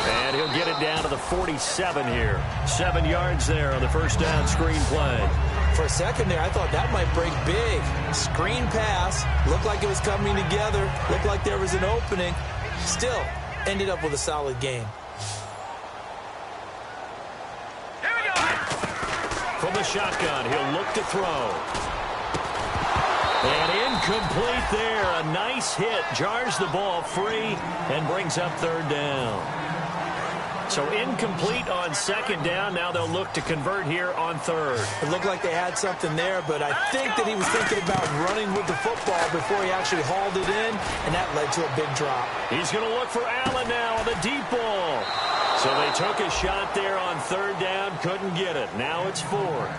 And he'll get it down to the 47 here. 7 yards there on the first down screenplay. For a second there, I thought that might break big. Screen pass. Looked like it was coming together. Looked like there was an opening. Still, ended up with a solid game. From the shotgun, he'll look to throw. And incomplete there. A nice hit. Jars the ball free and brings up 3rd down. So incomplete on 2nd down. Now they'll look to convert here on 3rd. It looked like they had something there, but I think that he was thinking about running with the football before he actually hauled it in, and that led to a big drop. He's going to look for Allen now on the deep ball. So they took a shot there on 3rd down, couldn't get it. Now it's 4th.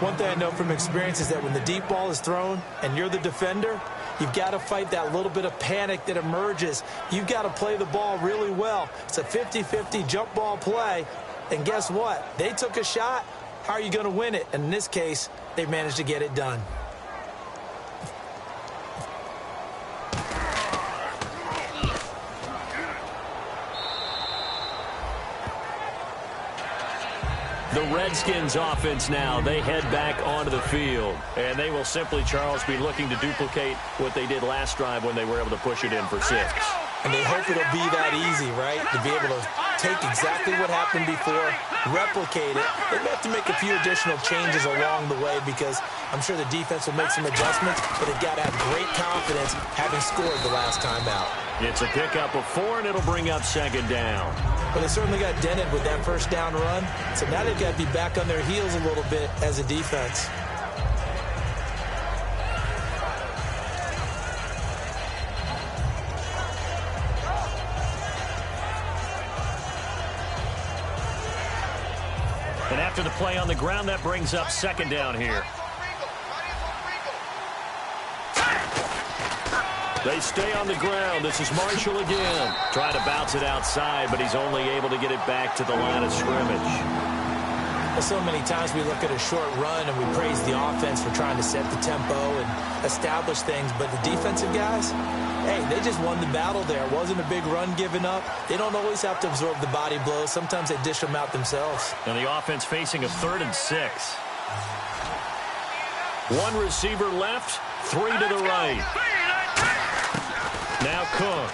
One thing I know from experience is that when the deep ball is thrown and you're the defender, you've got to fight that little bit of panic that emerges. You've got to play the ball really well. It's a 50-50 jump ball play. And guess what? They took a shot. How are you going to win it? And in this case, they managed to get it done. The Redskins offense now, they head back onto the field. And they will simply, Charles, be looking to duplicate what they did last drive when they were able to push it in for 6. And they hope it'll be that easy, right? To be able to take exactly what happened before, replicate it. They may have to make a few additional changes along the way because I'm sure the defense will make some adjustments, but they've got to have great confidence having scored the last time out. It's a pickup of 4, and it'll bring up 2nd down. But they certainly got dented with that first down run, so now they've got to be back on their heels a little bit as a defense. And after the play on the ground, that brings up 2nd down here. They stay on the ground. This is Marshall again. Trying to bounce it outside, but he's only able to get it back to the line of scrimmage. Well, so many times we look at a short run and we praise the offense for trying to set the tempo and establish things, but the defensive guys, hey, they just won the battle there. It wasn't a big run given up. They don't always have to absorb the body blows. Sometimes they dish them out themselves. And the offense facing a 3rd and 6. One receiver left, 3 to the right. Now Cook.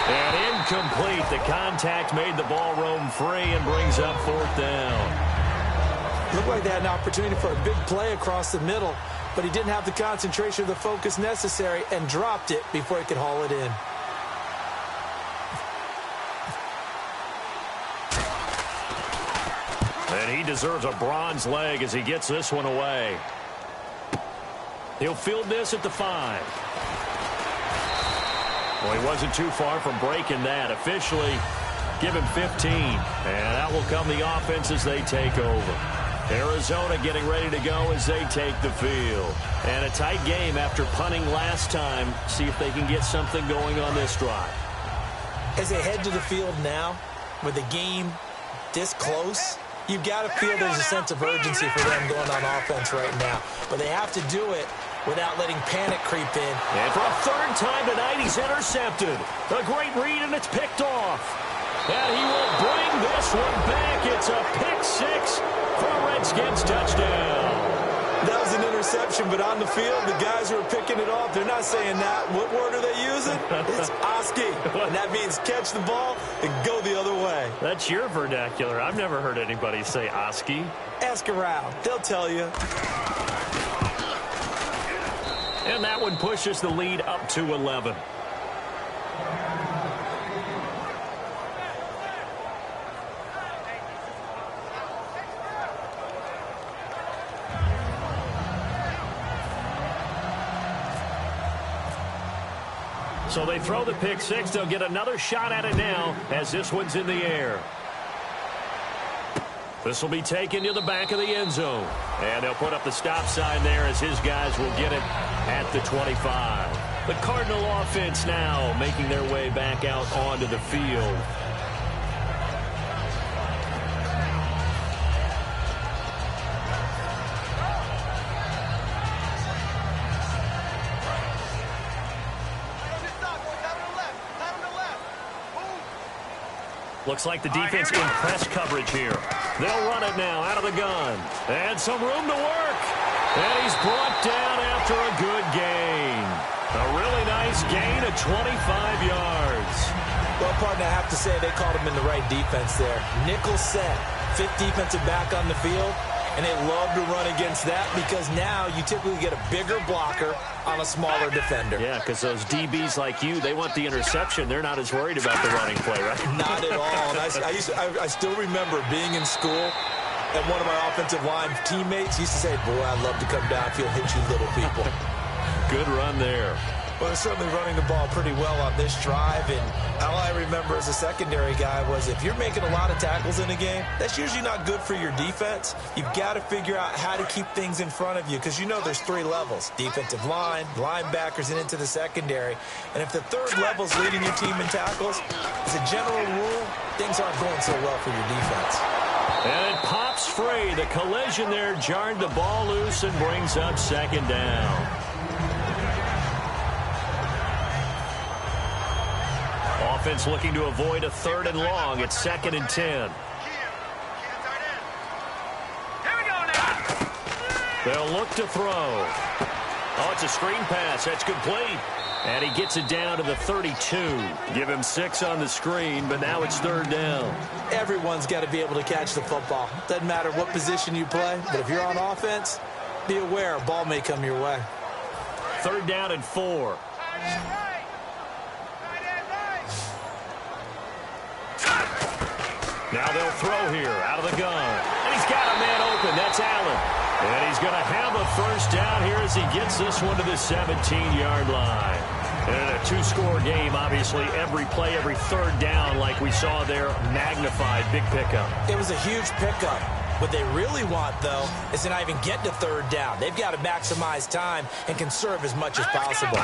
And incomplete. The contact made the ball roam free and brings up 4th down. Looked like they had an opportunity for a big play across the middle, but he didn't have the concentration or the focus necessary and dropped it before he could haul it in. And he deserves a bronze leg as he gets this one away. He'll field this at the 5. Well, he wasn't too far from breaking that. Officially, give him 15. And out will come the offense as they take over. Arizona getting ready to go as they take the field. And a tight game after punting last time. See if they can get something going on this drive. As they head to the field now, with the game this close, you've got to feel there's a sense of urgency for them going on offense right now. But they have to do it without letting panic creep in. And for a 3rd time tonight, he's intercepted. A great read, and it's picked off. And he will bring this one back. It's a pick 6 for a Redskins touchdown. That was an interception, but on the field, the guys who are picking it off, they're not saying that. What word are they using? It's Oski. And that means catch the ball and go the other way. That's your vernacular. I've never heard anybody say Oski. ask around. They'll tell you. And that one pushes the lead up to 11. So they throw the pick six. They'll get another shot at it now as this one's in the air. This will be taken to the back of the end zone. And they'll put up the stop sign there as his guys will get it at the 25. The Cardinal offense now making their way back out onto the field. Looks like the defense in press coverage here. They'll run it now out of the gun. And some room to work. And he's brought down after a good gain. A really nice gain of 25 yards. Well, partner, I have to say they called him in the right defense there. Nickel set, fifth defensive back on the field. And they love to run against that because now you typically get a bigger blocker on a smaller defender. Yeah, because those DBs like you, they want the interception. They're not as worried about the running play, right? Not at all. And I still remember being in school, and one of my offensive line teammates used to say, boy, I'd love to come downfield, hit you little people. Good run there. Well, they're certainly running the ball pretty well on this drive, and all I remember as a secondary guy was if you're making a lot of tackles in a game, that's usually not good for your defense. You've got to figure out how to keep things in front of you because you know there's three levels, defensive line, linebackers, and into the secondary. And if the third level's leading your team in tackles, as a general rule, things aren't going so well for your defense. And it pops free. The collision there jarred the ball loose and brings up second down. Offense looking to avoid a third and long. It's 2nd and 10. Here we go now. They'll look to throw. Oh, it's a screen pass. That's complete. And he gets it down to the 32. Give him 6 on the screen, but now it's 3rd down. Everyone's got to be able to catch the football. Doesn't matter what position you play, but if you're on offense, be aware a ball may come your way. 3rd down and 4. Now they'll throw here out of the gun. And he's got a man open. That's Allen. And he's going to have a first down here as he gets this one to the 17-yard line. And in a 2-score game, obviously, every play, every 3rd down, like we saw there, magnified. Big pickup. It was a huge pickup. What they really want, though, is to not even get to 3rd down. They've got to maximize time and conserve as much as possible.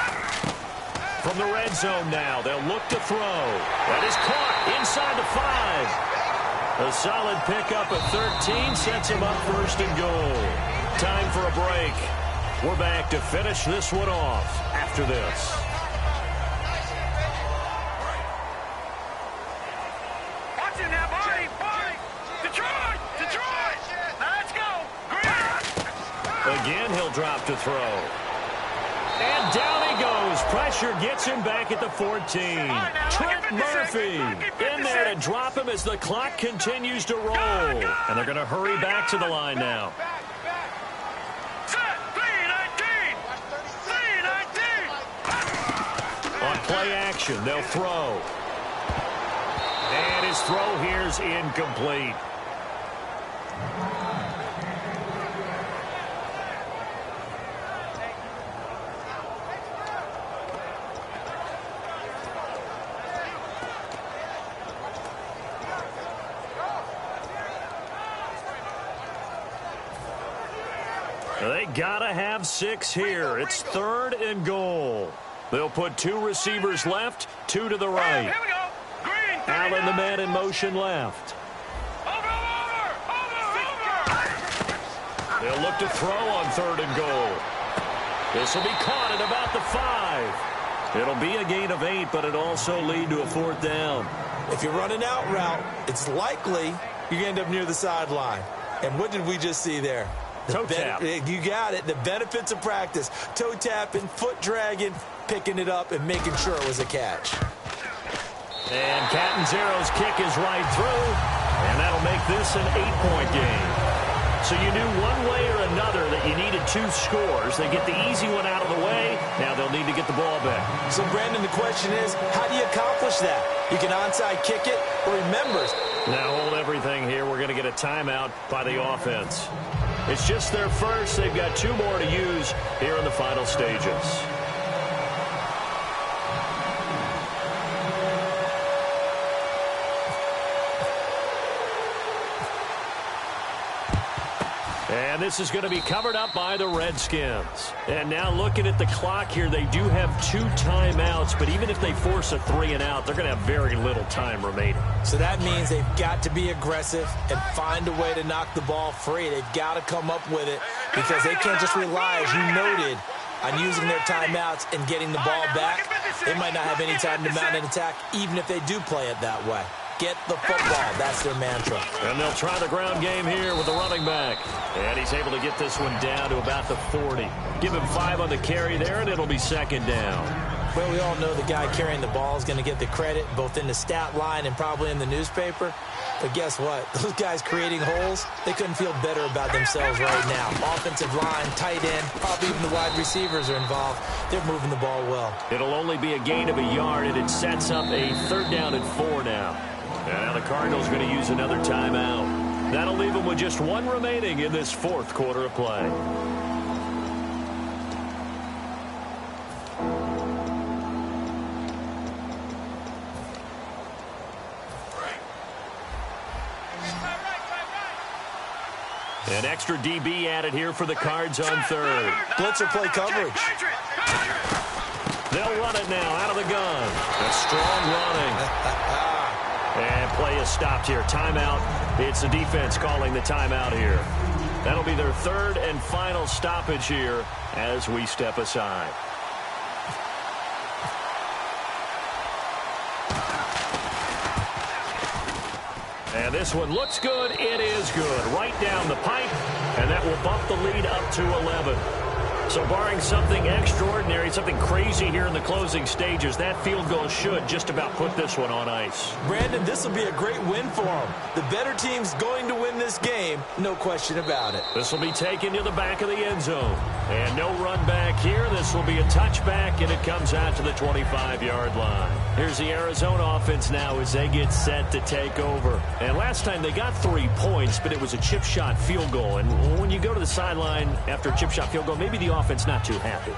From the red zone now, they'll look to throw. That is caught inside the 5. A solid pickup of 13 sets him up 1st and goal. Time for a break. We're back to finish this one off after this. Watch it now, buddy. Detroit! Let's go. Again, he'll drop to throw. And down he goes. Pressure gets him back at the 14. Trent Murphy in there to drop him as the clock continues to roll. And they're going to hurry back to the line now. On play action, they'll throw. And his throw here's incomplete. They gotta have 6 here. It's 3rd and goal. They'll put 2 receivers left, 2 to the right. Here we go. Green. Allen, the man in motion left. Over. They'll look to throw on 3rd and goal. This will be caught at about the 5. It'll be a gain of 8, but it'll also lead to a 4th down. If you're running out route, it's likely you're going to end up near the sideline. And what did we just see there? Toe tap. You got it. The benefits of practice. Toe tapping, foot dragging, picking it up, and making sure it was a catch. And Catanzaro's kick is right through, and that'll make this an 8-point game. So you knew one way or another that you needed 2 scores. They get the easy one out of the way. Now they'll need to get the ball back. So, Brandon, the question is, how do you accomplish that? You can onside kick it, or remembers. Now hold everything here. We're going to get a timeout by the offense. It's just their first. They've got 2 more to use here in the final stages. And this is going to be covered up by the Redskins. And now looking at the clock here, they do have 2 timeouts, but even if they force a 3 and out, they're going to have very little time remaining. So that means they've got to be aggressive and find a way to knock the ball free. They've got to come up with it because they can't just rely, as you noted, on using their timeouts and getting the ball back. They might not have any time to mount an attack, even if they do play it that way. Get the football. That's their mantra. And they'll try the ground game here with the running back. And he's able to get this one down to about the 40. Give him 5 on the carry there, and it'll be 2nd down. Well, we all know the guy carrying the ball is going to get the credit, both in the stat line and probably in the newspaper. But guess what? Those guys creating holes, they couldn't feel better about themselves right now. Offensive line, tight end, probably even the wide receivers are involved. They're moving the ball well. It'll only be a gain of a yard, and it sets up a 3rd down and 4 now. And now the Cardinals going to use another timeout. That'll leave them with just 1 remaining in this 4th quarter of play. An extra DB added here for the Cards on 3rd. Blitzer play coverage. They'll run it now out of the gun. A strong running. And play is stopped here. Timeout. It's the defense calling the timeout here. That'll be their 3rd and final stoppage here as we step aside. And this one looks good. It is good. Right down the pipe. And that will bump the lead up to 11. So barring something extraordinary, something crazy here in the closing stages, that field goal should just about put this one on ice. Brandon, this will be a great win for them. The better team's going to win this game, no question about it. This will be taken to the back of the end zone. And no run back here. This will be a touchback, and it comes out to the 25-yard line. Here's the Arizona offense now as they get set to take over. And last time they got 3 points, but it was a chip shot field goal. And when you go to the sideline after a chip shot field goal, maybe the offense not too happy.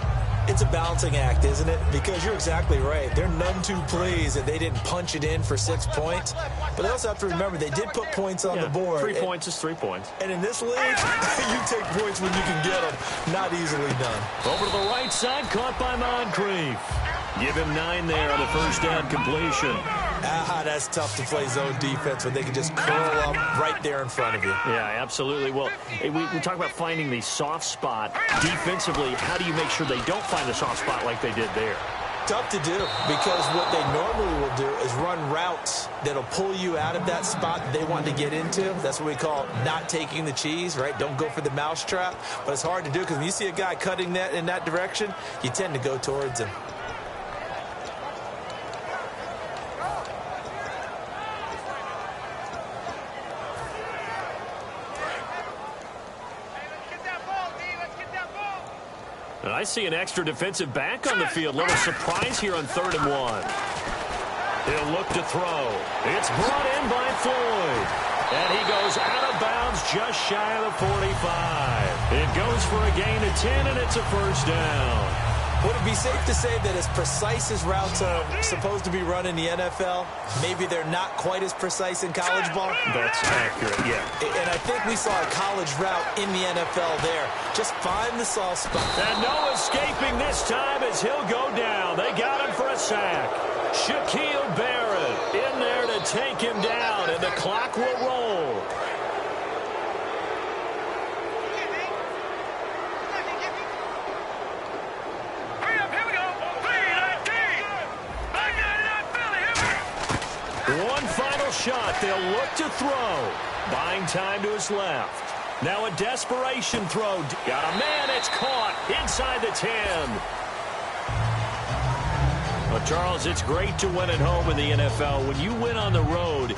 It's a balancing act, isn't it? Because you're exactly right. They're none too pleased that they didn't punch it in for 6 points. But they also have to remember they did put points on the board. 3 points is 3 points. And in this league, you take points when you can get them. Not easily done. Over to the right side, caught by Moncrief. Give him 9 there on the 1st down completion. That's tough to play zone defense when they can just curl up right there in front of you. Yeah, absolutely. Well, we talk about finding the soft spot. Defensively, how do you make sure they don't find the soft spot like they did there? Tough to do because what they normally will do is run routes that'll pull you out of that spot that they want to get into. That's what we call not taking the cheese, right? Don't go for the mousetrap. But it's hard to do because when you see a guy cutting that in that direction, you tend to go towards him. And I see an extra defensive back on the field. Little surprise here on 3rd and 1. He'll look to throw. It's brought in by Floyd. And he goes out of bounds just shy of the 45. It goes for a gain of 10, and it's a 1st down. Would it be safe to say that as precise as routes are supposed to be run in the NFL, maybe they're not quite as precise in college ball? That's accurate, yeah. And I think we saw a college route in the NFL there. Just find the soft spot. And no escaping this time as he'll go down. They got him for a sack. Shaquille Barrett in there to take him down, and the clock will roll. One final shot. They'll look to throw. Buying time to his left. Now a desperation throw. Got a man. It's caught inside the 10. Well, Charles, it's great to win at home in the NFL. When you win on the road,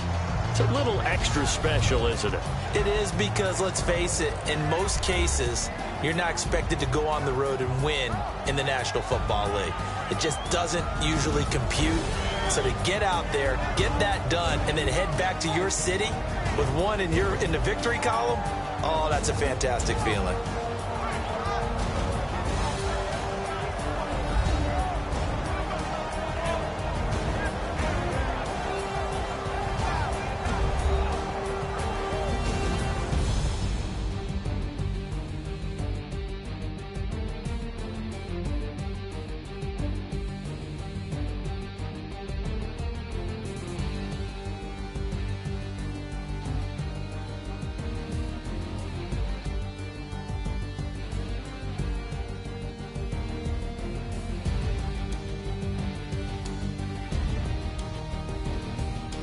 It's a little extra special, isn't it? It is, because, let's face it, in most cases, you're not expected to go on the road and win in the National Football League. It just doesn't usually compute. So to get out there, get that done, and then head back to your city with one in the victory column, oh, that's a fantastic feeling.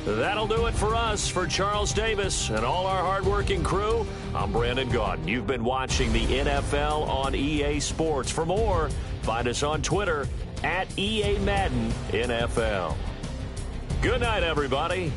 That'll do it for us. For Charles Davis and all our hardworking crew, I'm Brandon Gaudin. You've been watching the NFL on EA Sports. For more, find us on Twitter @EA Madden NFL. Good night, everybody.